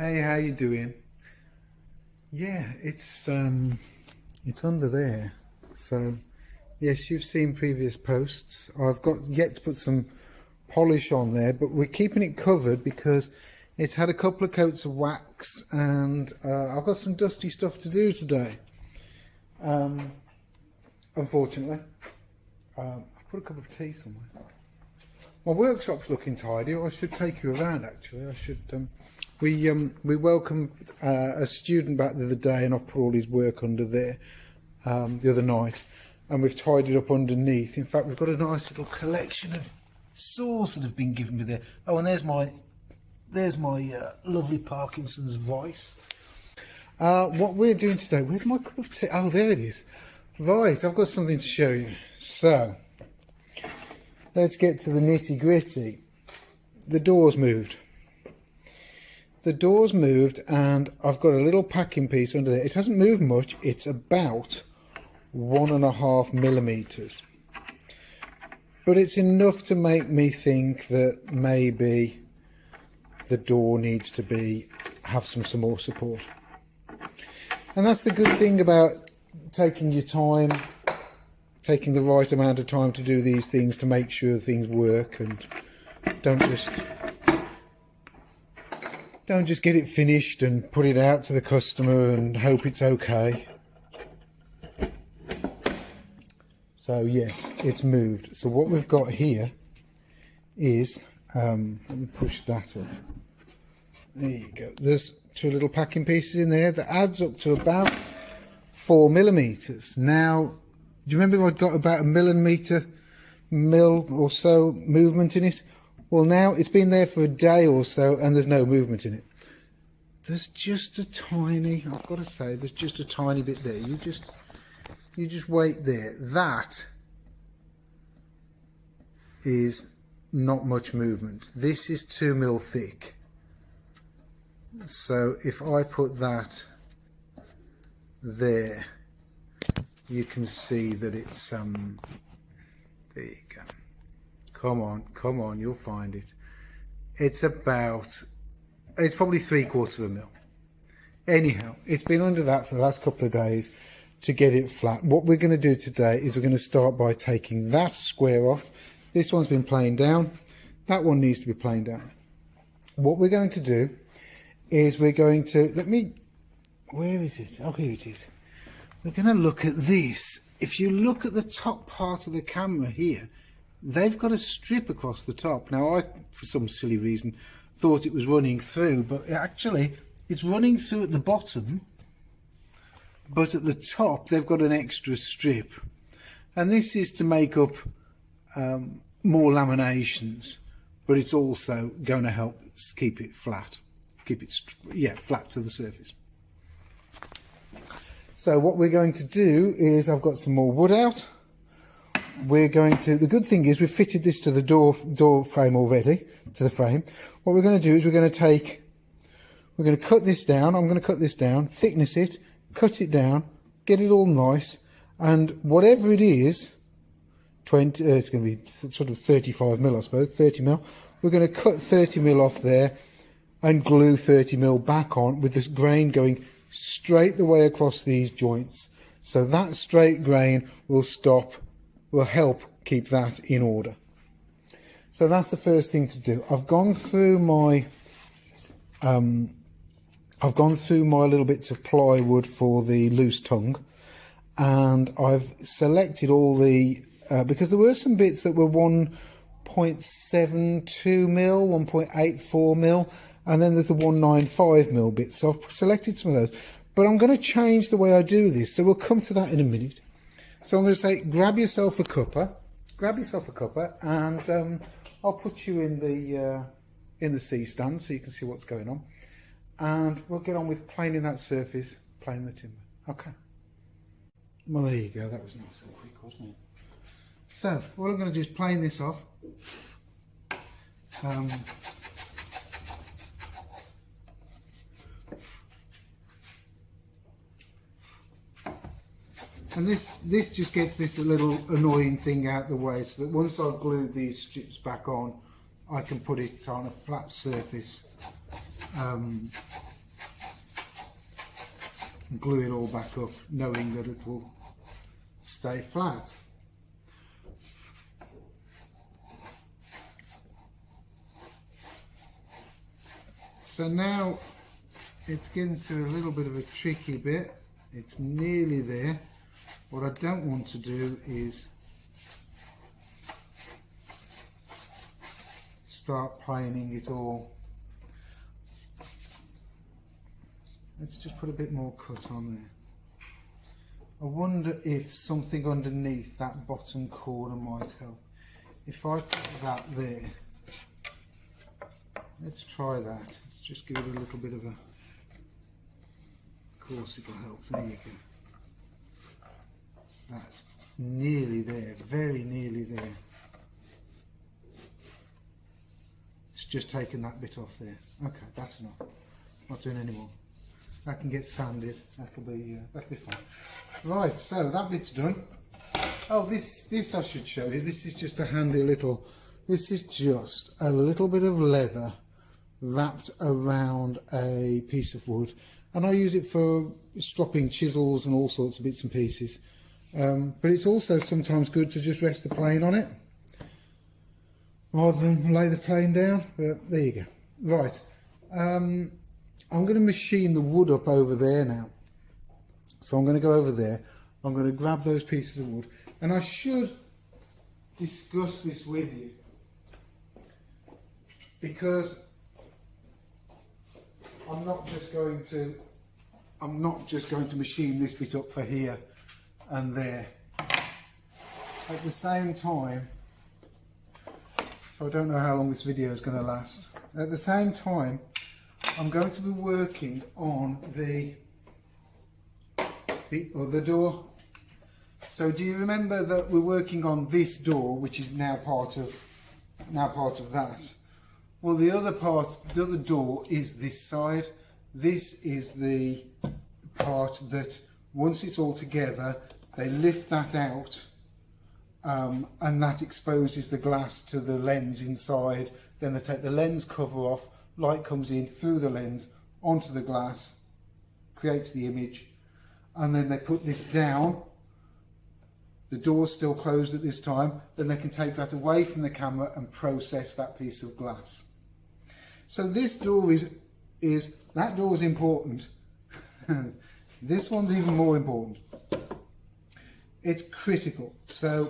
Hey, how you doing? Yeah, it's under there. So yes, you've seen previous posts. I've got yet to put some polish on there, but we're keeping it covered because it's had a couple of coats of wax, and I've got some dusty stuff to do today. Unfortunately, I've put a cup of tea somewhere. My workshop's looking tidy. I should take you around. Actually, I should. We welcomed a student back the other day, and I've put all his work under there the other night, and we've tidied up underneath. In fact, we've got a nice little collection of saws that have been given me there. Oh, and there's my lovely Parkinson's voice. What we're doing today, where's my cup of tea? Oh, there it is. Right, I've got something to show you. So let's get to the nitty gritty. The door's moved. The door's moved, and I've got a little packing piece under there. It hasn't moved much. It's about 1.5 millimeters, but it's enough to make me think that maybe the door needs to have some more support. And that's the good thing about taking your time, taking the right amount of time to do these things, to make sure things work, and don't just get it finished and put it out to the customer and hope it's okay. So yes, it's moved. So what we've got here is, let me push that up. There you go. There's two little packing pieces in there that adds up to about 4 millimeters. Now, do you remember I'd got about a mil or so movement in it? Well, now it's been there for a day or so, and there's no movement in it. There's just a tiny, I've got to say, there's just a tiny bit there. You just wait there. That is not much movement. This is 2 mil thick. So if I put that there, you can see that it's there you go. Come on, you'll find it. It's probably 3/4 of a mil. Anyhow, it's been under that for the last couple of days to get it flat. What we're going to do today is we're going to start by taking that square off. This one's been playing down. That one needs to be playing down. What we're going to do is we're going to, where is it? Oh, here it is. We're going to look at this. If you look at the top part of the camera here, they've got a strip across the top. Now, I, for some silly reason, thought it was running through, but actually it's running through at the bottom, but at the top they've got an extra strip, and this is to make up more laminations, but it's also going to help keep it flat, flat to the surface. So what we're going to do is, I've got some more wood out. The good thing is we've fitted this to the door frame already, to the frame. What we're going to do is we're going to cut this down. I'm going to cut this down, thickness it, cut it down, get it all nice, and whatever it is, it's going to be sort of 35 mil, I suppose, 30 mil. We're going to cut 30 mil off there and glue 30 mil back on, with this grain going straight the way across these joints. So that straight grain will help keep that in order. So that's the first thing to do. I've gone through my little bits of plywood for the loose tongue, and I've selected all the because there were some bits that were 1.72 mil, 1.84 mil, and then there's the 195 mil bits. So I've selected some of those, but I'm going to change the way I do this, so we'll come to that in a minute. So I'm going to say, grab yourself a cuppa, and I'll put you in the C-stand so you can see what's going on, and we'll get on with planing that surface, planing the timber. Okay. Well, there you go. That was nice and quick, wasn't it? So what I'm going to do is plane this off. And this just gets this a little annoying thing out the way, so that once I've glued these strips back on, I can put it on a flat surface glue it all back up, knowing that it will stay flat. So now it's getting to a little bit of a tricky bit. It's nearly there. What I don't want to do is start planing it all. Let's just put a bit more cut on there. I wonder if something underneath that bottom corner might help. If I put that there, let's try that. Let's just give it a little bit of a, of course it'll help. There you go. That's nearly there, very nearly there. It's just taken that bit off there. Okay, that's enough. Not doing any more. That can get sanded. That'll be fine. Right, so that bit's done. Oh, this I should show you. This is just a handy little. This is just a little bit of leather wrapped around a piece of wood, and I use it for stropping chisels and all sorts of bits and pieces. But it's also sometimes good to just rest the plane on it rather than lay the plane down. But there you go. Right. I'm going to machine the wood up over there now. So I'm going to go over there. I'm going to grab those pieces of wood, and I should discuss this with you, because I'm not just going to machine this bit up for here and there. At the same time, so I don't know how long this video is going to last. At the same time, I'm going to be working on the other door. So do you remember that we're working on this door, which is now part of that? Well, the other door is this side. This is the part that once it's all together, they lift that out, and that exposes the glass to the lens inside. Then they take the lens cover off, light comes in through the lens onto the glass, creates the image, and then they put this down. The door's still closed at this time, then they can take that away from the camera and process that piece of glass. So this door that door is important. This one's even more important. It's critical. So,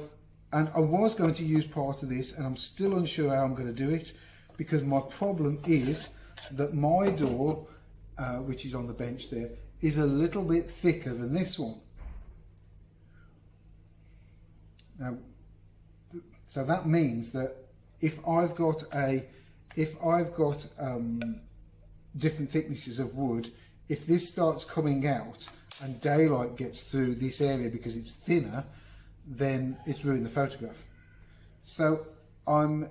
and I was going to use part of this, and I'm still unsure how I'm going to do it, because my problem is that my door, which is on the bench there, is a little bit thicker than this one. Now, so that means that if I've got different thicknesses of wood, if this starts coming out and daylight gets through this area because it's thinner, then it's ruined the photograph. So I'm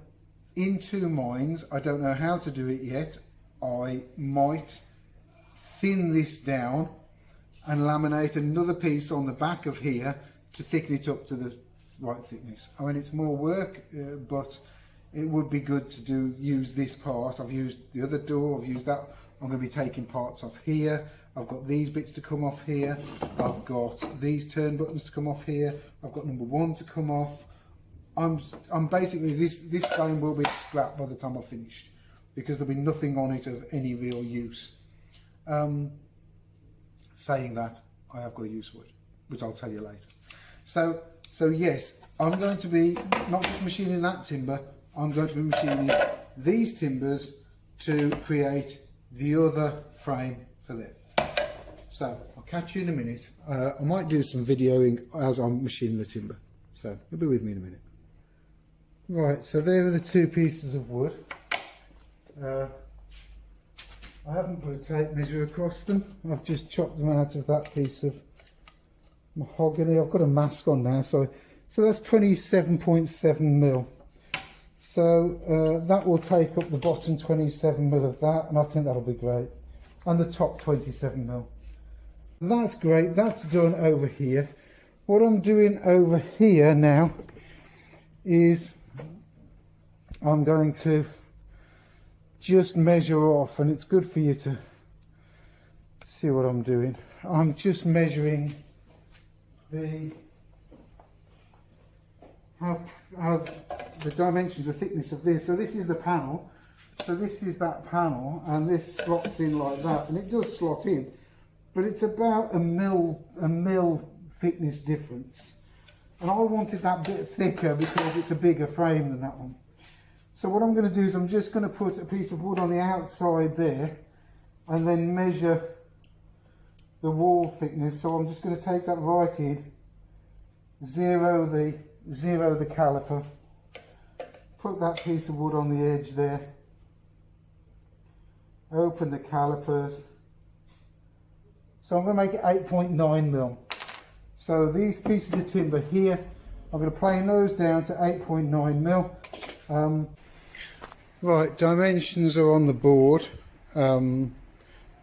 in two minds. I don't know how to do it yet. I might thin this down and laminate another piece on the back of here to thicken it up to the right thickness. I mean, it's more work, but it would be good to use this part. I've used the other door, I've used that. I'm going to be taking parts off here. I've got these bits to come off here. I've got these turn buttons to come off here. I've got number 1 to come off. I'm basically, this frame will be scrapped by the time I've finished, because there'll be nothing on it of any real use. Saying that, I have got to use wood, which I'll tell you later. So yes, I'm going to be not just machining that timber, I'm going to be machining these timbers to create the other frame for there. So I'll catch you in a minute. I might do some videoing as I'm machining the timber, so you'll be with me in a minute. Right, so there are the two pieces of wood. I haven't put a tape measure across them. I've just chopped them out of that piece of mahogany. I've got a mask on now, so that's 27.7 mil. So that will take up the bottom 27 mil of that, and I think that'll be great. And the top 27 mil. That's great. That's done over here. What I'm doing over here now is I'm going to just measure off, and it's good for you to see what I'm doing. I'm just measuring how the dimensions, the thickness of this. So this is the panel. So this is that panel, and this slots in like that, and it does slot in, but it's about a mil thickness difference. And I wanted that bit thicker because it's a bigger frame than that one. So what I'm going to do is I'm just going to put a piece of wood on the outside there, and then measure the wall thickness. So I'm just going to take that right in, zero the caliper, put that piece of wood on the edge there, open the calipers. So I'm going to make it 8.9 mil. So these pieces of timber here, I'm going to plane those down to 8.9 mil. Right, dimensions are on the board.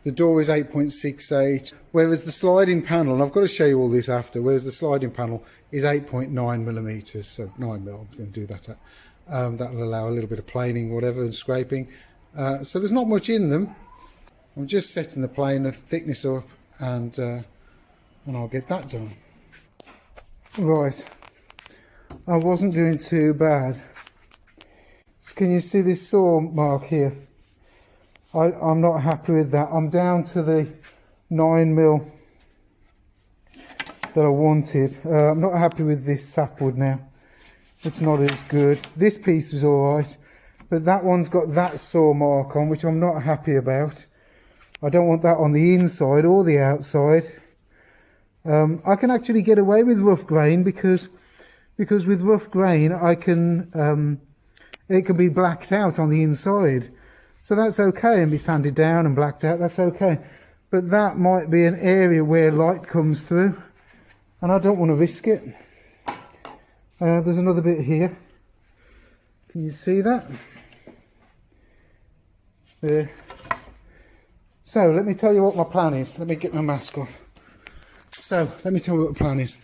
The door is 8.68, whereas the sliding panel, and I've got to show you all this after, whereas the sliding panel is 8.9 millimeters, so 9 mil. I'm going to do that. That'll allow a little bit of planing, whatever, and scraping. So there's not much in them. I'm just setting the plane of thickness up, and I'll get that done. Right, I wasn't doing too bad. So can you see this saw mark here? I'm not happy with that. I'm down to the 9 mil that I wanted. I'm not happy with this sapwood now. It's not as good. This piece was alright, but that one's got that saw mark on, which I'm not happy about. I don't want that on the inside or the outside. I can actually get away with rough grain because with rough grain I can it can be blacked out on the inside. So that's okay, and be sanded down and blacked out, that's okay. But that might be an area where light comes through, and I don't want to risk it. There's another bit here. Can you see that? There. So let me tell you what my plan is. Let me get my mask off. So let me tell you what the plan is.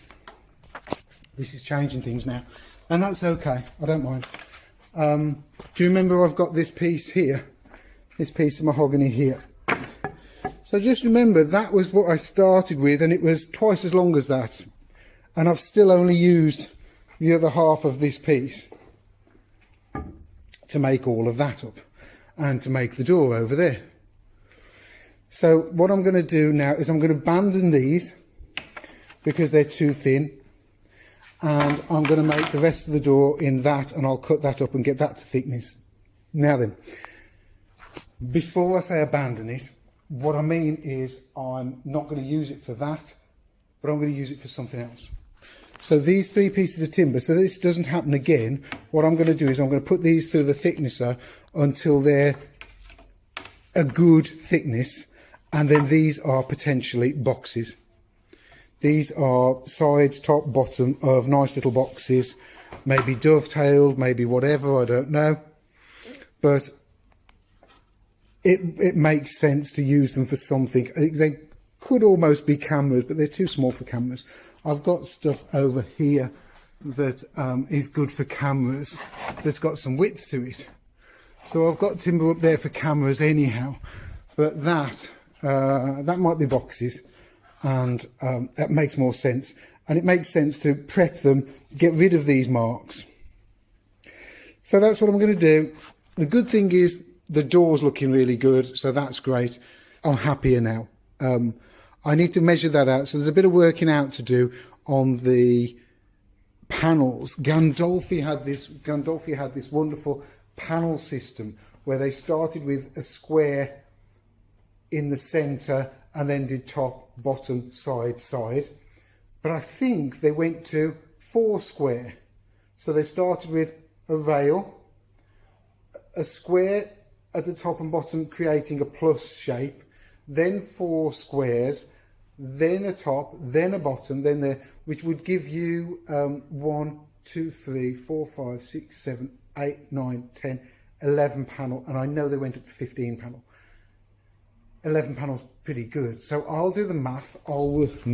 This is changing things now, and that's okay, I don't mind. Do you remember I've got this piece here? This piece of mahogany here. So just remember that was what I started with, and it was twice as long as that, and I've still only used the other half of this piece to make all of that up and to make the door over there. So what I'm going to do now is I'm going to abandon these because they're too thin, and I'm going to make the rest of the door in that, and I'll cut that up and get that to thickness. Now then, before I say abandon it, what I mean is I'm not going to use it for that, but I'm going to use it for something else. So these 3 pieces of timber, so this doesn't happen again, what I'm going to do is I'm going to put these through the thicknesser until they're a good thickness, and then these are potentially boxes. These are sides, top, bottom of nice little boxes, maybe dovetailed, maybe whatever, I don't know. But it makes sense to use them for something. They could almost be cameras, but they're too small for cameras. I've got stuff over here that is good for cameras, that's got some width to it. So I've got timber up there for cameras anyhow, but that might be boxes, and that makes more sense. And it makes sense to prep them, get rid of these marks. So that's what I'm going to do. The good thing is the door's looking really good, so that's great. I'm happier now. I need to measure that out, so there's a bit of working out to do on the panels. Gandolfi had this wonderful panel system where they started with a square in the centre and then did top, bottom, side, side. But I think they went to 4 square. So they started with a rail, a square at the top and bottom creating a plus shape, then 4 squares, then a top, then a bottom, then there, which would give you 1, 2, 3, 4, 5, 6, 7, 8, 9, 10, 11 panel, and I know they went up to 15 panel. 11 panels pretty good. So I'll do the math. I'll work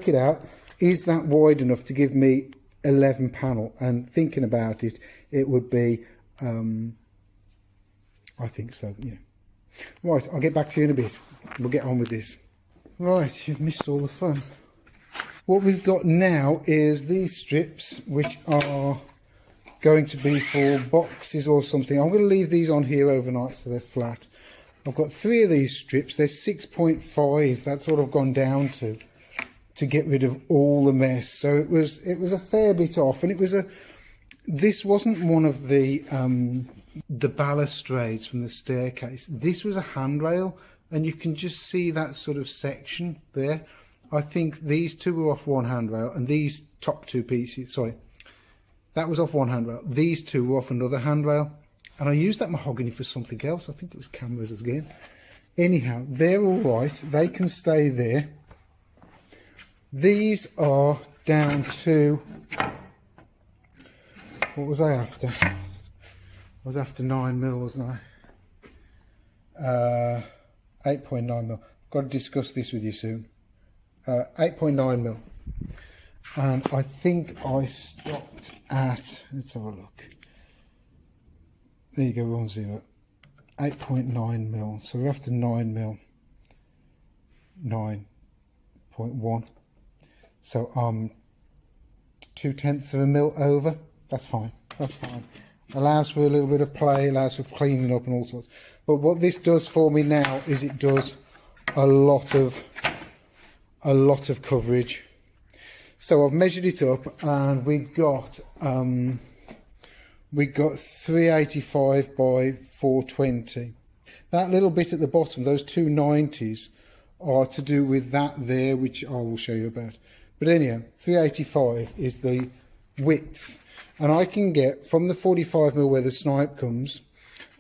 it out. Is that wide enough to give me 11 panel? And thinking about it, it would be, I think so, yeah. Right, I'll get back to you in a bit. We'll get on with this. Right, you've missed all the fun. What we've got now is these strips, which are going to be for boxes or something. I'm going to leave these on here overnight so they're flat. I've got 3 of these strips. They're 6.5. That's what I've gone down to get rid of all the mess. So it was a fair bit off, and this wasn't one of the balustrades from the staircase. This was a handrail, and you can just see that sort of section there. I think these 2 were off one handrail, and these top 2 pieces, sorry, that was off one handrail. These 2 were off another handrail, and I used that mahogany for something else. I think it was cameras again. Anyhow, they're all right. They can stay there. These are down to, what was I after? I was after 9mm, wasn't I? 8.9mm. Got to discuss this with you soon. 8.9mm. And I think I stopped at, let's have a look. There you go, we're on 0. 8.9mm. So we're after 9mm. 9.1. So I'm 0.2 of a mil over. That's fine. That's fine. Allows for a little bit of play, allows for cleaning up and all sorts. But what this does for me now is it does a lot of coverage. So I've measured it up, and we got 385 by 420. That little bit at the bottom, those 2 90s, are to do with that there, which I will show you about. But anyhow, 385 is the width, and I can get from the 45mm where the snipe comes,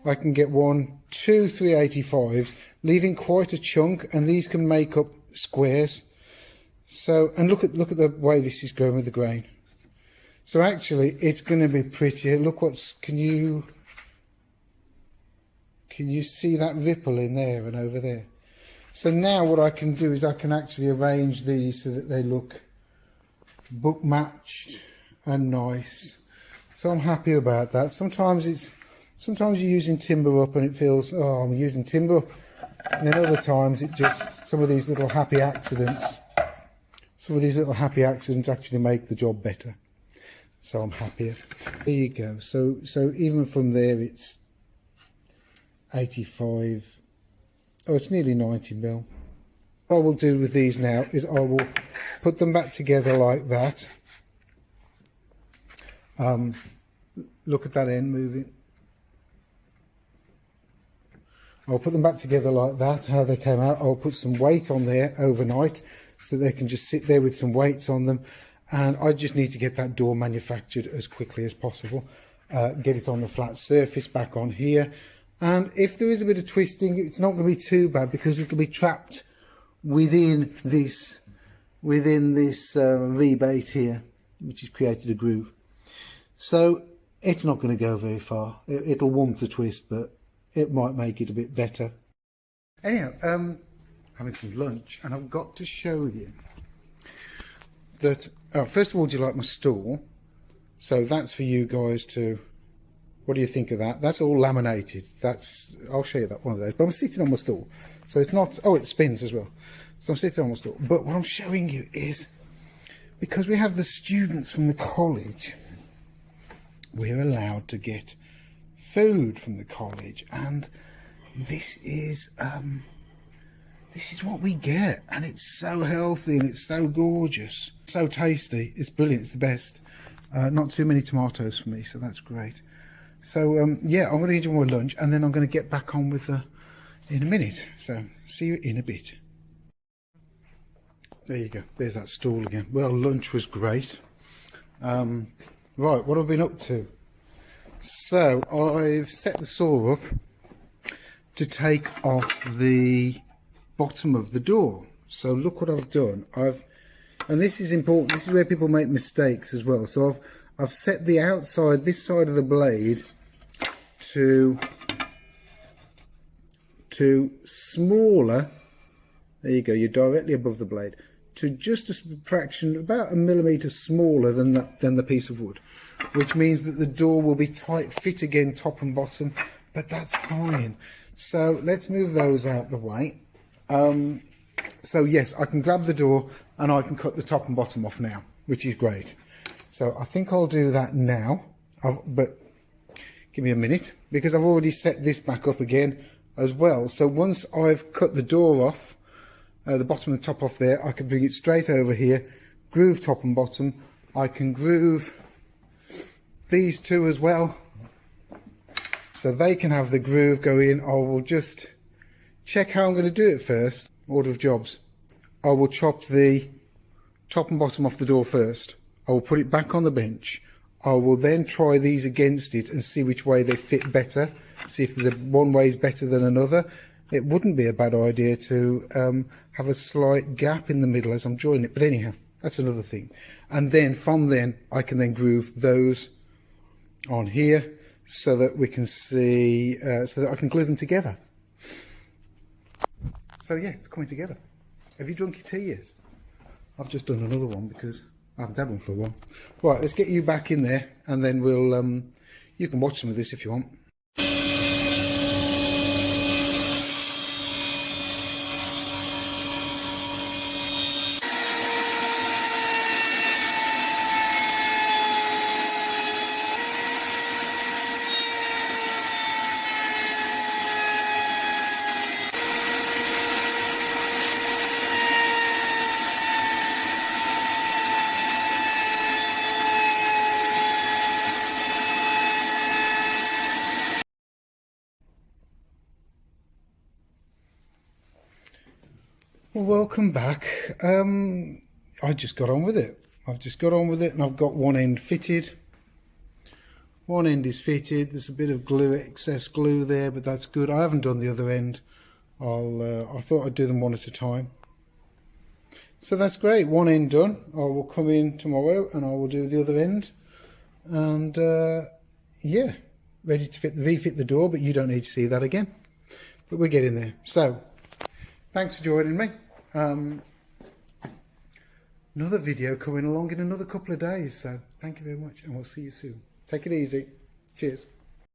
I can get 2 385s, leaving quite a chunk, and these can make up squares. So, and look at the way this is going with the grain. So actually, it's going to be prettier. Look can you see that ripple in there and over there? So now what I can do is I can actually arrange these so that they look book matched and nice. So I'm happy about that. Sometimes you're using timber up and it feels, oh, I'm using timber up. And then other times it just, some of these little happy accidents actually make the job better. So I'm happier. There you go. So even from there it's 85. Oh, it's nearly 90mm. What I will do with these now is I will put them back together like that. Look at that end moving. I'll put them back together like that, how they came out. I'll put some weight on there overnight so they can just sit there with some weights on them. And I just need to get that door manufactured as quickly as possible. Get it on the flat surface back on here. And if there is a bit of twisting, it's not going to be too bad because it'll be trapped within this rebate here, which has created a groove. So it's not going to go very far. It'll want to twist, but it might make it a bit better. Anyhow, having some lunch, and I've got to show you that, first of all, do you like my stool? So that's for you guys to, what do you think of that? That's all laminated. I'll show you that one of those, but I'm sitting on my stool. So it's not, oh, it spins as well. So I'm sitting on my stool. But what I'm showing you is, because we have the students from the college, we're allowed to get food from the college, and this is what we get, and it's so healthy and it's so gorgeous, so tasty. It's brilliant. It's the best. Not too many tomatoes for me, so that's great. So yeah, I'm going to enjoy my lunch, and then I'm going to get back on with in a minute. So see you in a bit. There you go. There's that stool again. Well, lunch was great. Right, what have I been up to? So I've set the saw up to take off the bottom of the door. So look what I've done. And this is important. This is where people make mistakes as well. So I've set the outside, this side of the blade, to smaller. There you go. You're directly above the blade, to just a fraction, about a millimetre smaller than the piece of wood, which means that the door will be tight fit again, top and bottom. But that's fine. So let's move those out the way. So yes, I can grab the door and I can cut the top and bottom off now, which is great. So I think I'll do that now, but give me a minute, because I've already set this back up again as well. So once I've cut the door off, the bottom and the top off there, I can bring it straight over here, groove top and bottom. I can groove these two as well, so they can have the groove go in. I will just check how I'm going to do it first. Order of jobs. I will chop the top and bottom off the door first. I will put it back on the bench. I will then try these against it and see which way they fit better. See if there's one way is better than another. It wouldn't be a bad idea to have a slight gap in the middle as I'm joining it. But anyhow, that's another thing. And then from then, I can then groove those on here so that we can see, so that I can glue them together. So yeah, it's coming together. Have you drunk your tea yet? I've just done another one because I haven't had one for a while. Right, let's get you back in there, and then we'll, you can watch some of this if you want. Well, welcome back. I just got on with it. I've just got on with it, and I've got one end fitted. One end is fitted. There's a bit of glue, excess glue there, but that's good. I haven't done the other end. I thought I'd do them one at a time. So that's great. One end done. I will come in tomorrow and I will do the other end. And yeah, ready to refit the door, but you don't need to see that again. But we're getting there. So thanks for joining me. Another video coming along in another couple of days. So thank you very much, and we'll see you soon. Take it easy. Cheers.